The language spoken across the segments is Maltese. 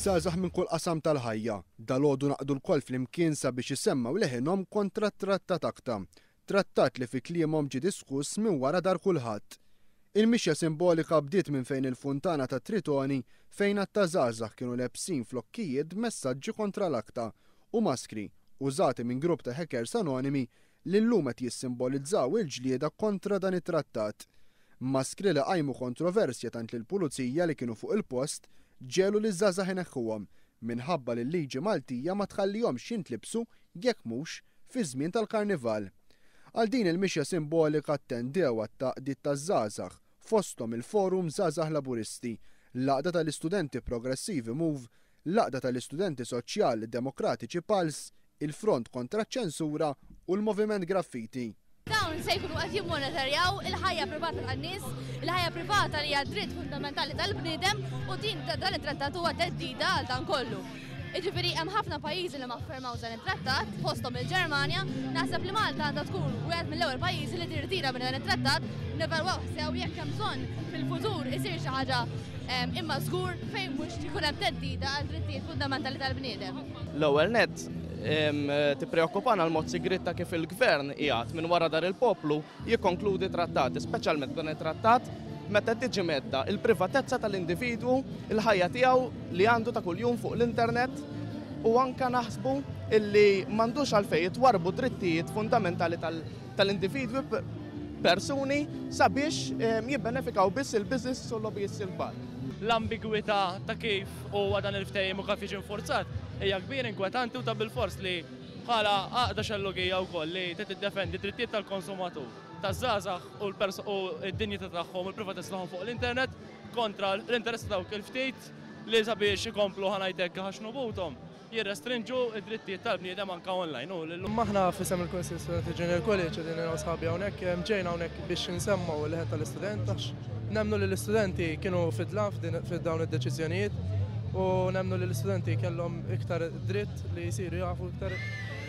Iż-żgħażagħ minn kull qasam tal-ħajja dalgħodu naqdu l-koll flimkien sabiex isemmaw leħinhom kontra t-Trattat ACTA, trattat li fi kliemhom ġie diskuss minn wara dar kulħadd. Il-mixja simbolika bdiet minn fejn il-funtana ta' Tritoni fejn għatta żgħażagħ kienu lebsin flokkijiet messaġġi kontra l-ACTA u maskri użati minn grupp ta' hackers anonimi li llum qed jissimbolizzaw il-ġlieda kontra dan it-trattat. Maskri li qajmu kontroversja tant li l-pulizija li kienu fuq il-post ġelu li żgħażagħ ineħħuhom minħabba li l-liġi Maltija ma tħallihomx jintlibsu jekk mhux fi żmien tal-Karnival. Għal din il-mixja simbolika attendew għat-taqdiet taż-żgħażagħ fosthom il-Forum Żgħażagħ Laburisti, l-Laqda tal-Istudenti Progressivi Move, l-Laqda tal-Istudenti Soċjali Demokratiċi Pals, il-Front kontra ċ-ċensura u l-Moviment Graffiti. Dawn se jkunu qed jimmonitorjaw il-ħajja privata tan-nies, il-ħajja privata li hija dritt fundamentali tal-bniedem u din dan it-trattat huwa teddida għal dan kollu. Jiġifieri hemm ħafna pajjiżi li ma ffirmawx dan it-trattat, fosthom il-Ġermanja, naħseb li Malta għandha tkun wieħed mill-ewwel pajjiżi li tirtira minn dan it-trattat, nevalwaw sew jekk hemm bżonn fil-futur isir xi ħaġa imma żgur fejn mhux ikun hemm teddida għal drittijiet fundamentali tal-bniedem. L-ewwel nett tippreokkupana l-mod sigritta kif il-gvern qiegħed minn wara dar il-poplu jikkonkludi trattati, speċjalment dan it-trattat meta tiġi medda il-privatezza tal-individwu, il-ħajja tiegħu li għandu ta' kuljum fuq l-internet u anke naħsbu illi m'għandux għalfejn jitwarbu drittijiet fundamentali tal-individwi persuni sabiex jibbenefikaw biss il-business u l-lobbyists il-kbar. L-ambigwità ta' kif huwa dan il-ftehim u kif jiġi infurzat hija kbir inkwetanti u ta' bil-fors li bħala għaqda xellugija wkoll li tiddefendi drittijiet tal-konsumatur, taż-żgħażagħ u d-dinjità tagħhom u l-privatezza tagħhom fuq l-internet kontra l-interess dawk il-ftit li sabiex ikomplu ħanajtek ħaxnu butom jirrestrinġu id-drittijiet tal-bniedem anke online. Aħna f'isem il-Kunsill Studenti Junior College qegħdin sħabi hawnhekk ġejna hawnhekk biex insemmaw il-ħed tal-istudent għax nemmnu li l-istudenti kienu fidla f'dawn id-deċiżjonijiet u nemmnu li l-istudenti kellhom iktar dritt li jsiru jafu iktar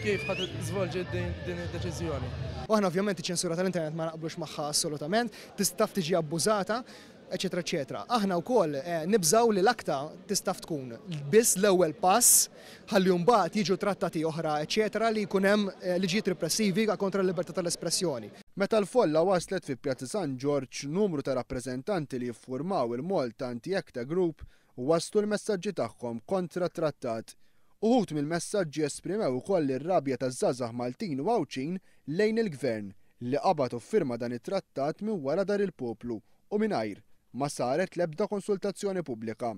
kif ħadd żvolġi din id-deċiżjoni. Aħna ovvjament iċ-ċensura tal-internet ma naqblux magħha assolutament, tista' tiġi abbużata, eċetera, eċetera. Aħna wkoll nibżgħu li l-ACTA tista' tkun biss l-ewwel pass ħalli mbagħad jiġu trattati oħra, eċetera, li jkun hemm liġijiet repressivi kontra l-libertà tal-espressjoni. Meta l-folla waslet fi Pjazza San George, numru ta' rappreżentanti li jiffurmaw il-Malta Anti-ACTA Group waslu l-messaġġi tagħhom kontra t-trattat. Uħud mill-messaġġi esprimew ukoll ir-rabja taż-żgħażagħ Maltin u Għawċin lejn il-Gvern li qabad u firma dan it-trattat minn wara dar il-poplu u mingħajr ma saret l-ebda konsultazzjoni pubblika.